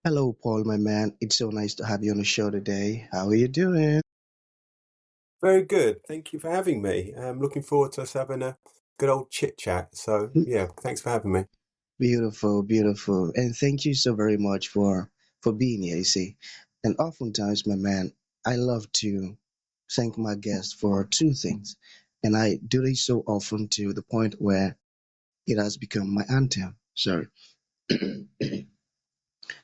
Hello, Paul, my man. It's so nice to have you on the show today. How are you doing? Very good. Thank you for having me. I'm looking forward to us having a good old chit chat. So, yeah, thanks for having me. Beautiful, beautiful. And thank you so very much for being here, you see. And oftentimes, my man, I love to thank my guests for two things. And I do this so often to the point where it has become my anthem. Sorry.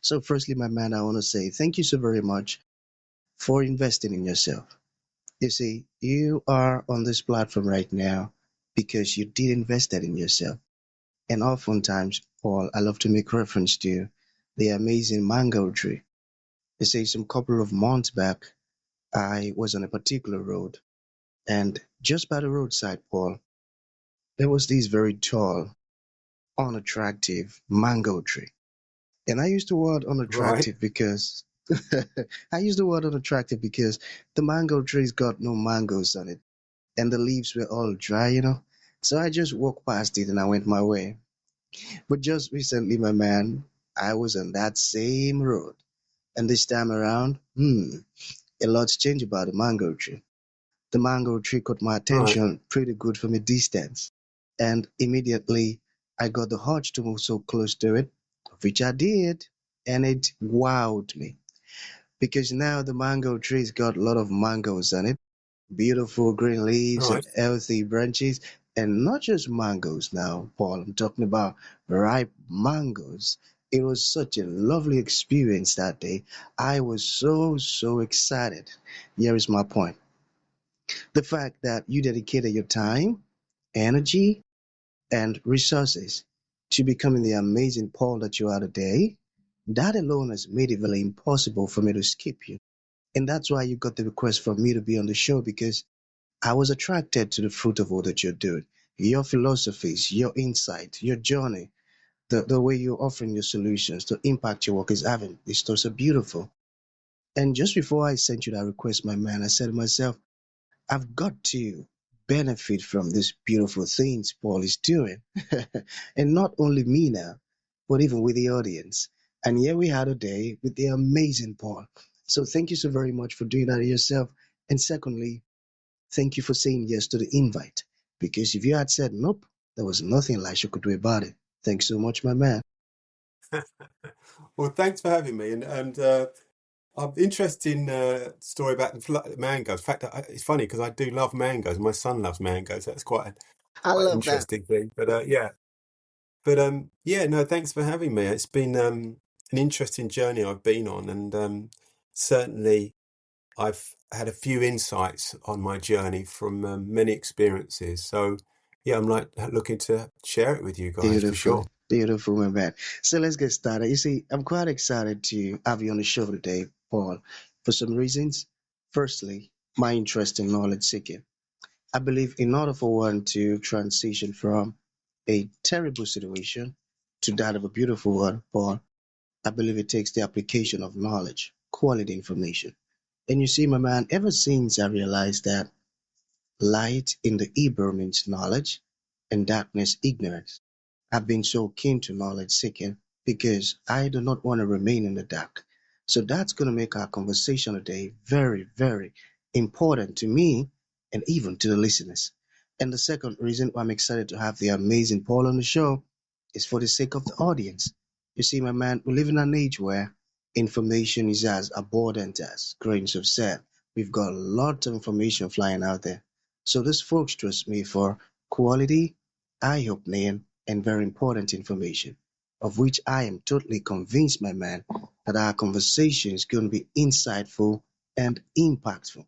So firstly, my man, I want to say thank you so very much for investing in yourself. You see, you are on this platform right now because you did invest that in yourself. And oftentimes, Paul, I love to make reference to the amazing mango tree. You see, some couple of months back, I was on a particular road, and just by the roadside, Paul, there was this very tall, unattractive mango tree. And I use the word Right. unattractive because I use the word unattractive because the mango tree's got no mangoes on it, and the leaves were all dry, you know. So I just walked past it and I went my way. But just recently, my man, I was on that same road. And this time around, a lot's changed about the mango tree. The mango tree caught my Right. attention pretty good from a distance. And immediately, I got the urge to move so close to it, which I did. And it wowed me. Because now the mango tree's got a lot of mangoes on it, beautiful green leaves and Right. healthy branches. And not just mangoes now, Paul, I'm talking about ripe mangoes. It was such a lovely experience that day. I was so excited. Here is my point. The fact that you dedicated your time, energy, and resources to becoming the amazing Paul that you are today, that alone has made it really impossible for me to skip you. And that's why you got the request from me to be on the show because I was attracted to the fruit of all that you're doing. Your philosophies, your insight, your journey, the way you're offering your solutions, the impact your work is having. It's so beautiful. And just before I sent you that request, my man, I said to myself, I've got to benefit from these beautiful things Paul is doing. And not only me now, but even with the audience. And here we are today with the amazing Paul. So thank you so very much for doing that yourself. And secondly, thank you for saying yes to the invite. Because if you had said nope, there was nothing Elisha could do about it. Thanks so much, my man. Well, thanks for having me. And I'm interested in story about the mangoes. In fact, it's funny because I do love mangoes. My son loves mangoes. That's I quite an love that. interesting thing. But yeah. But yeah, no, thanks for having me. It's been an interesting journey I've been on, and certainly I've had a few insights on my journey from many experiences. So, yeah, I'm like looking to share it with you guys for Beautiful, sure. beautiful, my man. So let's get started. You see, I'm quite excited to have you on the show today, Paul, for some reasons. Firstly, my interest in knowledge seeking. I believe in order for one to transition from a terrible situation to that of a beautiful one, Paul, I believe it takes the application of knowledge, quality information. And you see, my man, ever since I realized that light in the Hebrew means knowledge and darkness ignorance, I've been so keen to knowledge seeking because I do not want to remain in the dark. So that's going to make our conversation today very important to me and even to the listeners. And the second reason why I'm excited to have the amazing Paul on the show is for the sake of the audience. You see, my man, we live in an age where information is as abundant as grains of sand. We've got a lot of information flying out there. So these folks trust me for quality, eye-opening, and very important information, of which I am totally convinced, my man, that our conversation is going to be insightful and impactful.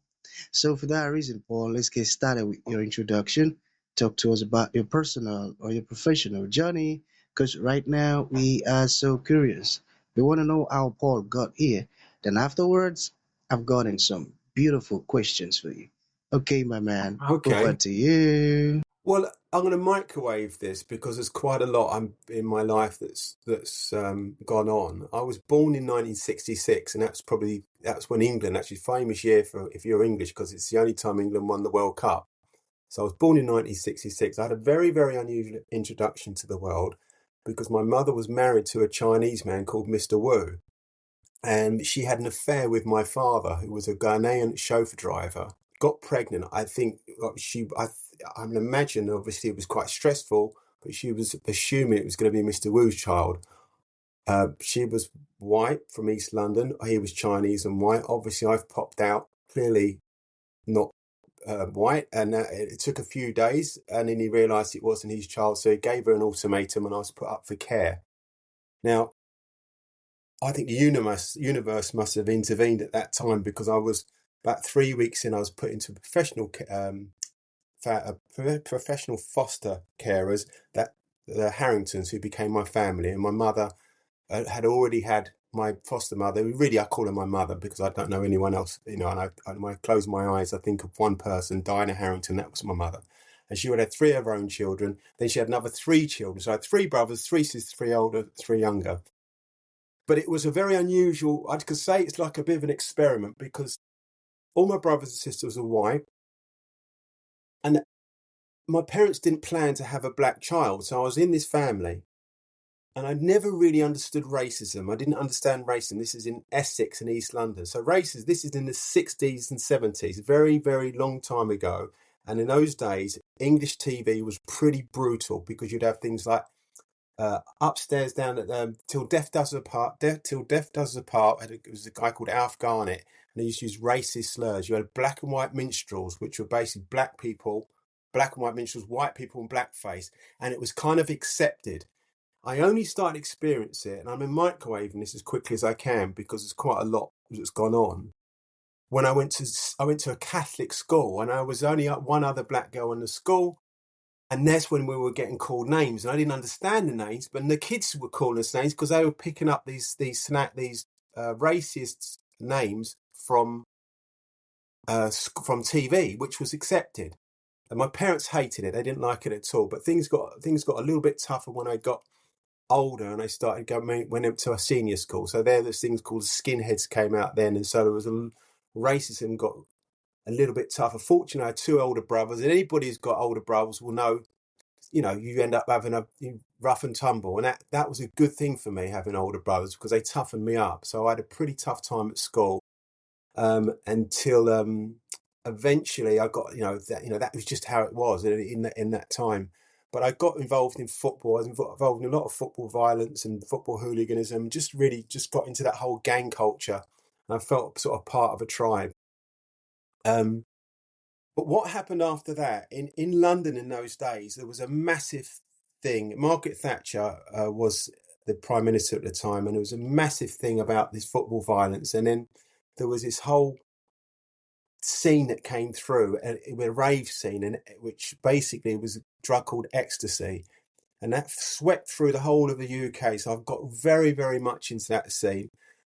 So, for that reason, Paul, let's get started with your introduction. Talk to us about your personal or your professional journey, because right now we are so curious. We want to know how Paul got here. Then, afterwards, I've gotten some beautiful questions for you. Okay, my man, over Okay. to you. Well, I'm going to microwave this because there's quite a lot in my life that's gone on. I was born in 1966, and that's when England, actually famous year for if you're English because it's the only time England won the World Cup. So I was born in 1966. I had a very unusual introduction to the world because my mother was married to a Chinese man called Mr. Wu. and she had an affair with my father, who was a Ghanaian chauffeur driver. Got pregnant. I think I imagine obviously it was quite stressful, but she was assuming it was going to be Mr. Wu's child. She was white from East London. He was Chinese and white. Obviously, I've popped out clearly not white, and it took a few days, and then he realised it wasn't his child, so he gave her an ultimatum, and I was put up for care. Now, I think the universe must have intervened at that time, because I was about 3 weeks in, I was put into professional foster carers, that the Harringtons, who became my family, and my mother had already had my foster mother. Really, I call her my mother because I don't know anyone else. And when I close my eyes, I think of one person, Dinah Harrington. That was my mother, and she would have 3 of her own children. Then she had another 3 children. So I had 3 brothers, 3 sisters, 3 older, 3 younger. But it was a very unusual. I could say it's like a bit of an experiment, because all my brothers and sisters were white, and my parents didn't plan to have a black child. So I was in this family, and I'd never really understood racism. I didn't understand racism. This is in Essex and East London. So this is in the 60s and 70s, very, very long time ago. And in those days, English TV was pretty brutal, because you'd have things like Upstairs Down at Till Death Does Us Apart. Till Death Does Us Apart. It was a guy called Alf Garnett, and he used to use racist slurs. You had black and white minstrels, which were basically black people, black and white minstrels, white people in blackface, and it was kind of accepted. I only started experiencing it, and I'm microwaving this as quickly as I can because there's quite a lot that's gone on. When I went to a Catholic school, and I was only one other black girl in the school, and that's when we were getting called names, and I didn't understand the names, but the kids were calling us names because they were picking up these racist names from TV, which was accepted. And my parents hated it; they didn't like it at all. But things got a little bit tougher when I got older, and I started went up to a senior school. So there's things called skinheads came out then, and so there was racism got a little bit tougher. Fortunately, I had 2 older brothers, and anybody who's got older brothers will know, you end up having a rough and tumble, and that was a good thing for me, having older brothers, because they toughened me up. So I had a pretty tough time at school, until eventually I got, that was just how it was in that time. But I got involved in football. I was involved in a lot of football violence and football hooliganism. Just really just got into that whole gang culture. And I felt sort of part of a tribe. But what happened after that in London in those days? There was a massive thing. Margaret Thatcher was the prime minister at the time, and there was a massive thing about this football violence. And then there was this whole scene that came through, and a rave scene, and which basically was a drug called ecstasy, and that swept through the whole of the UK. So I've got very, very much into that scene,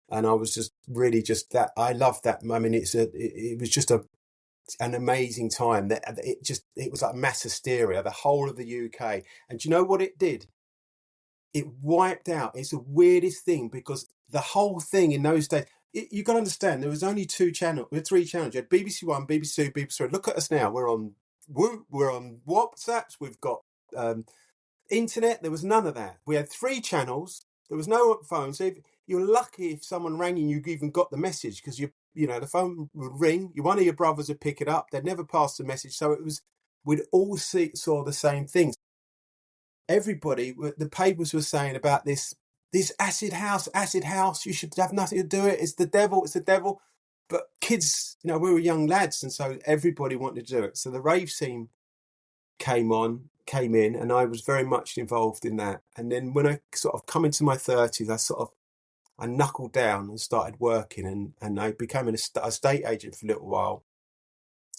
and I was just really just that. I love that. I mean, it was just an amazing time. That it was like mass hysteria, the whole of the UK. And do you know what it did? It wiped out. It's the weirdest thing, because the whole thing in those days, you got to understand, there was only 3 channels. You had BBC One, BBC Two, BBC Three. Look at us now. We're on WhatsApps. We've got internet. There was none of that. We had 3 channels. There was no phone. So you're lucky if someone rang and you even got the message, because the phone would ring. One of your brothers would pick it up. They'd never pass the message. So we'd all saw the same things. Everybody, the papers were saying about this acid house. You should have nothing to do with it. It's the devil. But kids, we were young lads, and so everybody wanted to do it. So the rave scene came in, and I was very much involved in that. And then when I sort of come into my 30s, I knuckled down and started working, and I became an estate agent for a little while.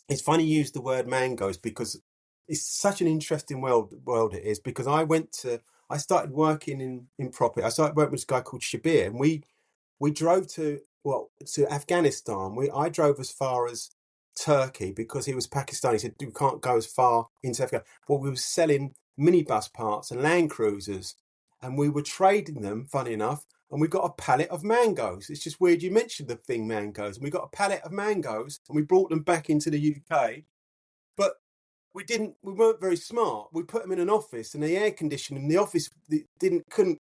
It's funny you use the word mangoes, because it's such an interesting world it is, because I started working in property. I started working with this guy called Shabir, and we drove to Afghanistan. I drove as far as Turkey, because he was Pakistani. He said, we can't go as far into Afghanistan. But we were selling minibus parts and Land Cruisers, and we were trading them, funny enough, and we got a pallet of mangoes. It's just weird you mentioned the thing mangoes. And we got a pallet of mangoes, and we brought them back into the UK. But we weren't very smart. We put them in an office, and the air conditioning in the office couldn't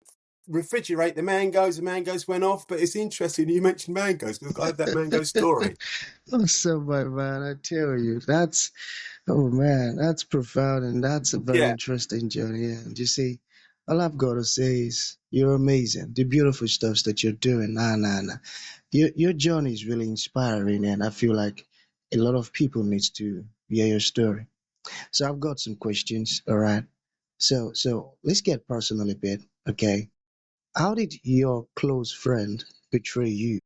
refrigerate the mangoes went off. But it's interesting you mentioned mangoes because I have that mango story. Awesome, my man. I tell you, oh man, that's profound and that's a very Yeah. interesting journey. And you see, all I've got to say is you're amazing. The beautiful stuff that you're doing. Nah, nah, nah. Your journey is really inspiring, and I feel like a lot of people needs to hear your story. So I've got some questions. All right. So let's get personal a bit. Okay. How did your close friend betray you?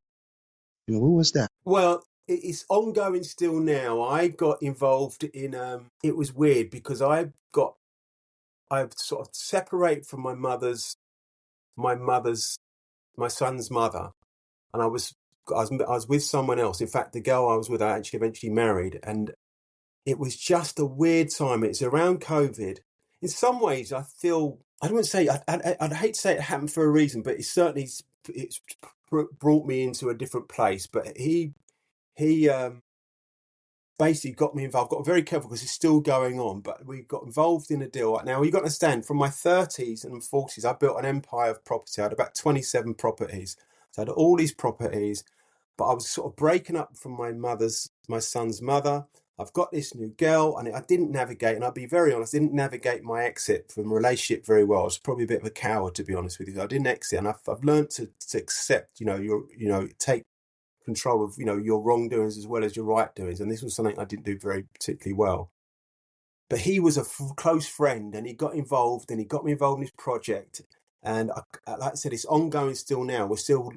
Who was that? Well, it's ongoing still now. I got involved in. It was weird because I've sort of separated from my mother's, my son's mother, and I was with someone else. In fact, the girl I was with, I actually eventually married, and it was just a weird time. It's around COVID. In some ways, I feel I don't want to say I'd hate to say it happened for a reason, but it's brought me into a different place. But he basically got me involved. Got very careful because it's still going on, but we got involved in a deal. Now you got to understand, from my 30s and 40s, I built an empire of property. I had about 27 properties. So I had all these properties, but I was sort of breaking up from my son's mother. I've got this new girl, and I didn't navigate, and I'll be very honest, I didn't navigate my exit from a relationship very well. I was probably a bit of a coward, to be honest with you. I didn't exit, and I've learned to accept, take control of your wrongdoings as well as your right doings, and this was something I didn't do very particularly well. But he was a close friend, and he got involved, and he got me involved in his project. And like I said, it's ongoing still now. We're still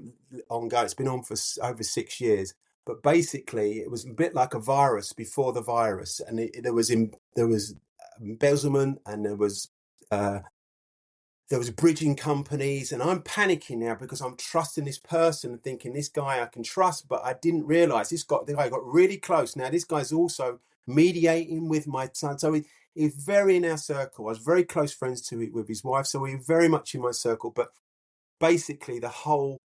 ongoing. It's been on for over 6 years. But basically, it was a bit like a virus before the virus, and there was embezzlement, and there was bridging companies, and I'm panicking now because I'm trusting this person and thinking this guy I can trust, but I didn't realize the guy got really close. Now this guy's also mediating with my son, so he's very in our circle. I was very close friends with his wife, so we were very much in my circle. But basically, the whole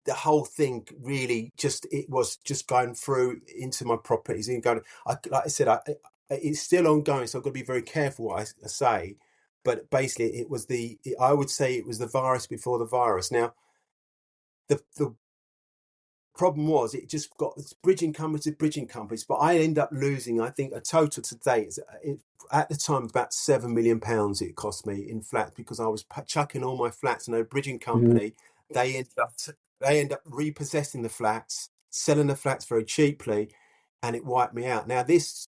thing really it was just going through into my properties and going. Like I said, it's still ongoing, so I've got to be very careful what I say. But basically, I would say it was the virus before the virus. Now, the problem was it just got this bridging companies, but I end up losing, I think, a total to date, at the time, about £7 million it cost me in flats because I was chucking all my flats, and a bridging Mhm. company, they end up repossessing the flats, selling the flats very cheaply, and it wiped me out. Now, this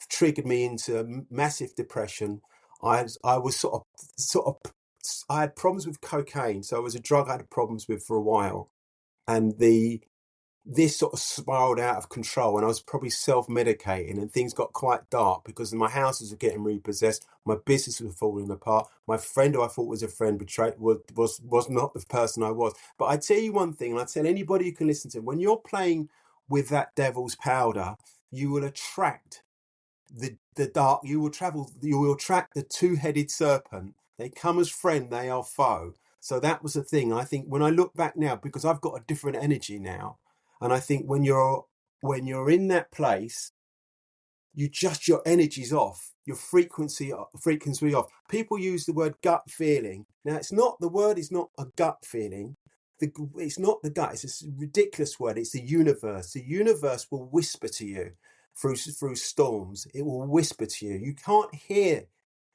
triggered me into massive depression. I was I had problems with cocaine, so it was a drug I had problems with for a while, and this sort of spiraled out of control, and I was probably self-medicating, and things got quite dark because my houses were getting repossessed, my business was falling apart, my friend who I thought was a friend betrayed was not the person I was. But I tell you one thing, and I tell anybody who can listen to, when you're playing with that devil's powder, you will attract the dark. You will attract the two-headed serpent. They come as friend, they are foe. So that was the thing. I think when I look back now, because I've got a different energy now, and I think when you're in that place, your energy's off, your frequency off. People use the word gut feeling. Now, the word is not a gut feeling. It's not the gut. It's a ridiculous word. It's the universe. The universe will whisper to you through storms. It will whisper to you. You can't hear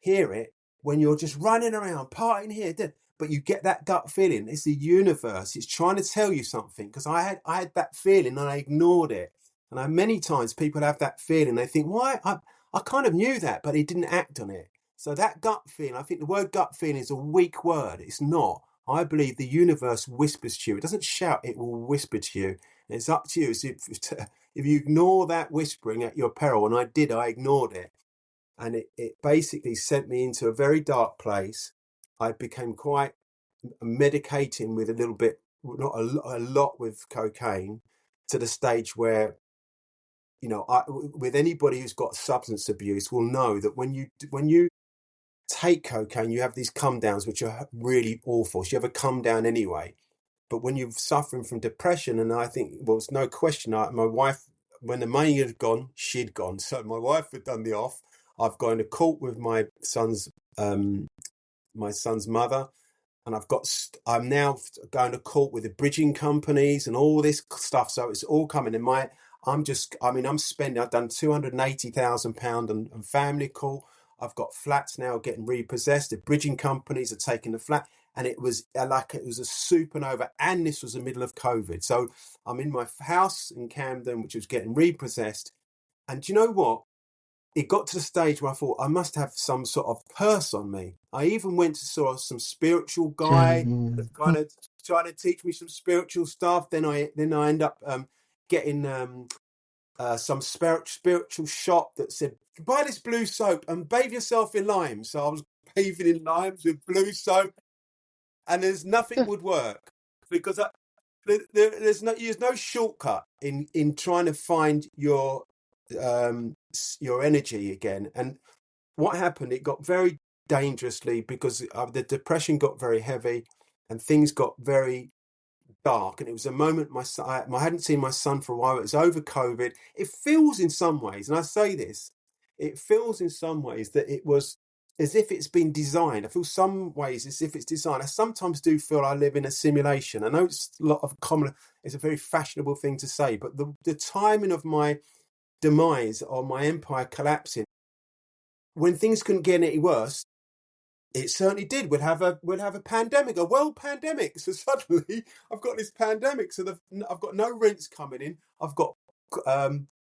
it when you're just running around partying here, but you get that gut feeling. It's the universe. It's trying to tell you something. Because I had that feeling and I ignored it. And many times people have that feeling. They think, why? I kind of knew that, but he didn't act on it. So that gut feeling, I think the word gut feeling is a weak word. It's not. I believe the universe whispers to you. It doesn't shout, it will whisper to you. And it's up to you. So if you ignore that whispering at your peril, and I ignored it. And it basically sent me into a very dark place. I became quite medicating with a little bit, not a lot with cocaine, to the stage where with anybody who's got substance abuse will know that when you take cocaine, you have these come downs which are really awful. So you have a come down anyway. But when you're suffering from depression, and I think, well, it's no question, my wife, when the money had gone, she'd gone. So my wife had done the off. I've gone to court with my son's mother. and I'm now going to court with the bridging companies and all this stuff. So it's all coming. And I've done £280,000 on family court. I've got flats now getting repossessed. The bridging companies are taking the flat. And it was a supernova. And this was the middle of COVID. So I'm in my house in Camden, which was getting repossessed. And do you know what? It got to the stage where I thought I must have some sort of curse on me. I even went to sort of some spiritual guy that kind of trying to teach me some spiritual stuff. Then I end up getting some spiritual shop that said, buy this blue soap and bathe yourself in lime. So I was bathing in limes with blue soap, and nothing would work because there's no shortcut in trying to find your energy again. And what happened, it got very dangerously because the depression got very heavy and things got very dark. And it was a moment I hadn't seen my son for a while. It was over COVID. It feels in some ways, and I say this, it feels in some ways that it was as if it's been designed. I feel some ways as if it's designed. I sometimes do feel I live in a simulation. I know it's it's a very fashionable thing to say, but the timing of my demise or my empire collapsing, when things couldn't get any worse, it certainly did. We'd have a pandemic, a world pandemic. So suddenly I've got this pandemic. So I've got no rents coming in. I've got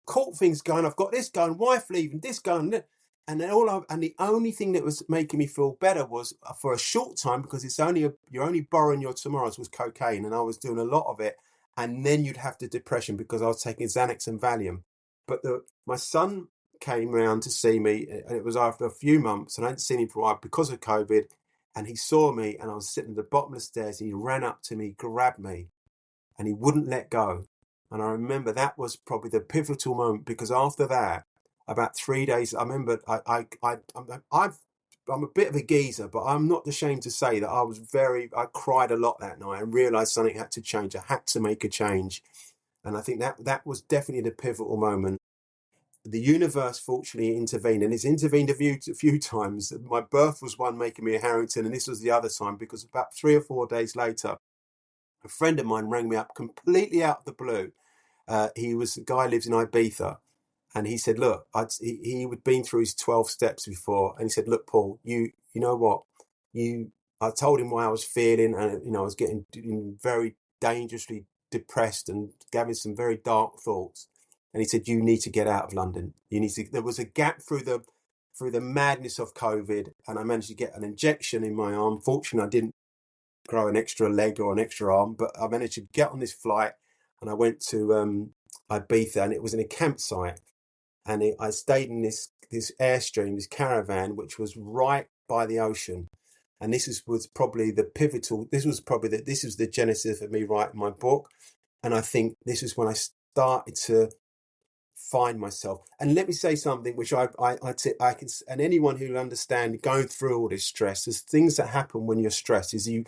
court things going. I've got this going, wife leaving, this going, and then the only thing that was making me feel better was for a short time, because you're only borrowing your tomorrows, was cocaine, and I was doing a lot of it. And then you'd have the depression because I was taking Xanax and Valium. But my son came round to see me, and it was after a few months, and I hadn't seen him for a while because of COVID. And he saw me, and I was sitting at the bottom of the stairs, and he ran up to me, grabbed me, and he wouldn't let go. And I remember that was probably the pivotal moment, because after that, about 3 days, I remember I'm a bit of a geezer, but I'm not ashamed to say that I cried a lot that night and realised something had to change. I had to make a change. And I think that was definitely the pivotal moment. The universe fortunately intervened, and it's intervened a few times. My birth was one making me a Harrington, and this was the other time, because about 3 or 4 days later, a friend of mine rang me up completely out of the blue. A guy lives in Ibiza, and he said, look, he had been through his 12 steps before, and he said, look, Paul, you know what, I told him why I was feeling, and I was getting very dangerously depressed and having some very dark thoughts. And he said, you need to get out of London. There was a gap through the madness of COVID, and I managed to get an injection in my arm. Fortunately, I didn't grow an extra leg or an extra arm, but I managed to get on this flight, and I went to Ibiza, and it was in a campsite, and I stayed in this airstream, this caravan, which was right by the ocean. And was probably the pivotal. This was the genesis of me writing my book, and I think this is when I started to find myself. And let me say something which I can, and anyone who understand going through all this stress, there's things that happen when you're stressed. Is you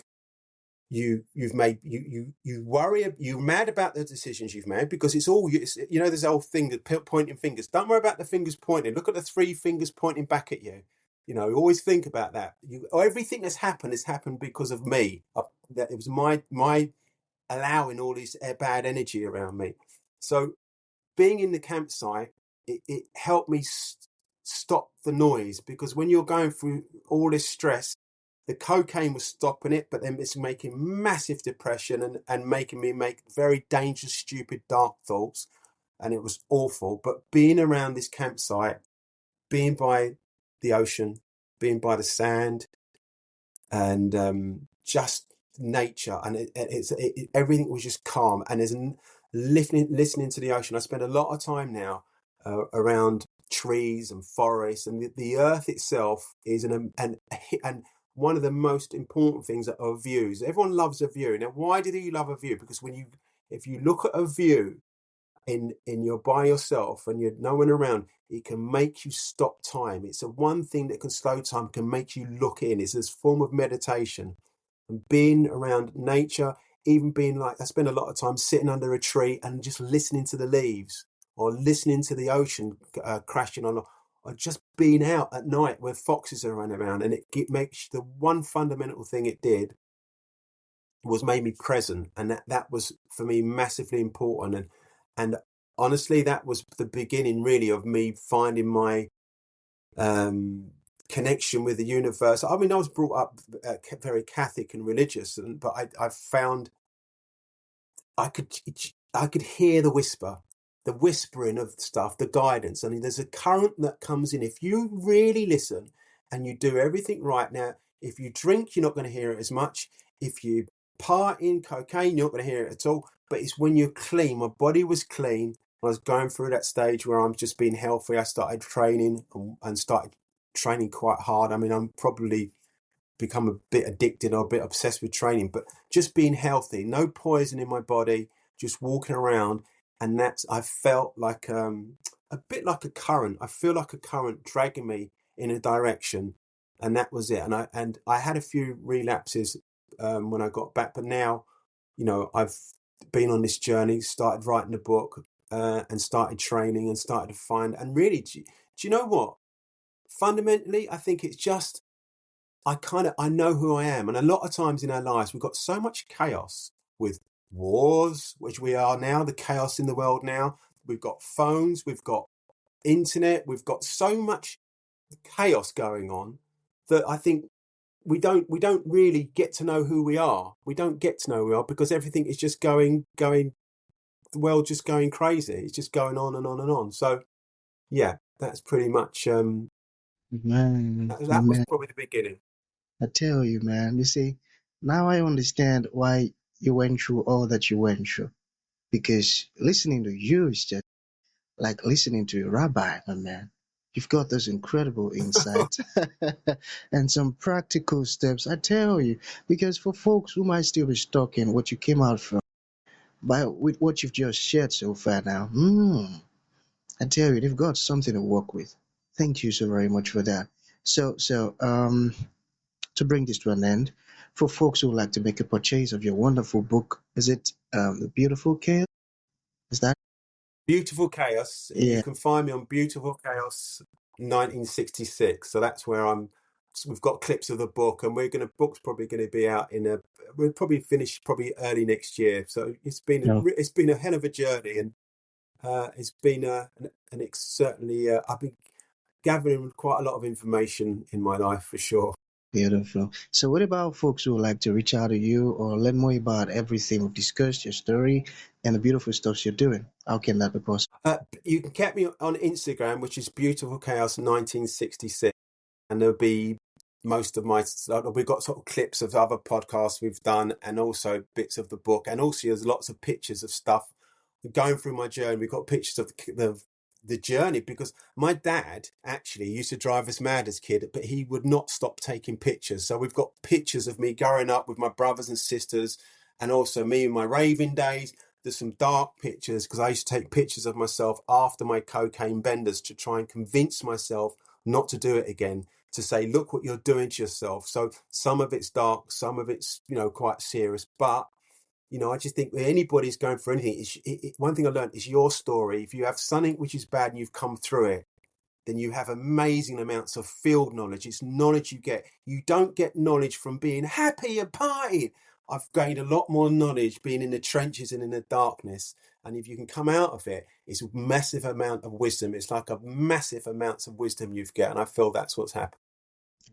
worry, you're mad about the decisions you've made, because it's this old thing, that pointing fingers. Don't worry about the fingers pointing. Look at the three fingers pointing back at you. Always think about that. Everything that's happened has happened because of me. That it was my allowing all this bad energy around me. So being in the campsite, it helped me stop the noise, because when you're going through all this stress, the cocaine was stopping it, but then it's making massive depression and making me make very dangerous, stupid, dark thoughts. And it was awful. But being around this campsite, being by the ocean, being by the sand, and just nature, and everything was just calm, and there's listening to the ocean. I spend a lot of time now around trees and forests, and the earth itself is and one of the most important things are views. Everyone loves a view. Now, why do you love a view? Because if you look at a view in you're by yourself and you're no one around, it can make you stop time. It's the one thing that can slow time, can make you look in. It's this form of meditation. And being around nature, even being I spend a lot of time sitting under a tree and just listening to the leaves, or listening to the ocean crashing on, or just being out at night where foxes are running around. And it makes the one fundamental thing it did was made me present, and that was for me massively important. And honestly, that was the beginning really of me finding my connection with the universe. I mean, I was brought up very Catholic and religious, but I found I could I could hear the whisper, the whispering of stuff, the guidance. I mean, there's a current that comes in if you really listen and you do everything right. Now, if you drink, you're not going to hear it as much. If you part in cocaine, you're not going to hear it at all. But it's when you're clean. My body was clean. I was going through that stage where I'm just being healthy. I started training and started training quite hard. I mean, I'm probably become a bit addicted or a bit obsessed with training, but just being healthy, no poison in my body, just walking around. And that's, I felt like a bit like a current. I feel like a current dragging me in a direction. And that was it. And I had a few relapses when I got back, but now, I've been on this journey, started writing a book and started training and started to find, and really, do you know what? Fundamentally, I think it's just I know who I am. And a lot of times in our lives, we've got so much chaos with wars, which we are now, the chaos in the world now. We've got phones, we've got internet, we've got so much chaos going on that I think we don't really get to know who we are. We don't get to know who we are because everything is just going the world just going crazy. It's just going on and on and on. So yeah, that's pretty much Man, my that was man, probably the beginning. I tell you, man, you see, now I understand why you went through all that you went through. Because listening to you is just like listening to a rabbi, my man. You've got those incredible insights and some practical steps, I tell you. Because for folks who might still be stuck in what you came out from, with what you've just shared so far now, I tell you, they've got something to work with. Thank you so very much for that. So, to bring this to an end, for folks who would like to make a purchase of your wonderful book, is it The Beautiful Chaos? Is that? Beautiful Chaos. You Yeah. can find me on Beautiful Chaos 1966. So that's where I'm. So we've got clips of the book, and book's probably going to be out we'll probably finish probably early next year. So No. it's been a hell of a journey, and it's been certainly I've been gathering quite a lot of information in my life for sure. Beautiful. So, what about folks who would like to reach out to you or learn more about everything we've discussed, your story, and the beautiful stuff you're doing? How can that be possible? You can get me on Instagram, which is Beautiful Chaos 1966. And there'll be most of we've got sort of clips of other podcasts we've done and also bits of the book, and also there's lots of pictures of stuff going through my journey. We've got pictures of the journey because my dad actually used to drive us mad as a kid, but he would not stop taking pictures. So we've got pictures of me growing up with my brothers and sisters, and also me in my raving days. There's some dark pictures because I used to take pictures of myself after my cocaine benders to try and convince myself not to do it again, to say, look what you're doing to yourself. So some of it's dark, some of it's, quite serious. But, I just think when anybody's going for anything, one thing I learned is your story. If you have something which is bad and you've come through it, then you have amazing amounts of field knowledge. It's knowledge you get. You don't get knowledge from being happy and partying. I've gained a lot more knowledge being in the trenches and in the darkness. And if you can come out of it, it's a massive amount of wisdom. It's like a massive amounts of wisdom you've got. And I feel that's what's happened.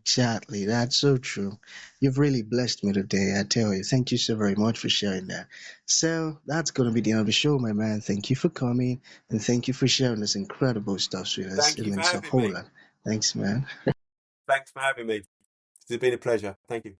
Exactly. That's so true. You've really blessed me today, I tell you. Thank you so very much for sharing that. So, that's going to be the end of the show, my man. Thank you for coming and thank you for sharing this incredible stuff with us. Thank It you for means a having whole me. lot. Thanks, man. Thanks for having me. It's been a pleasure. Thank you.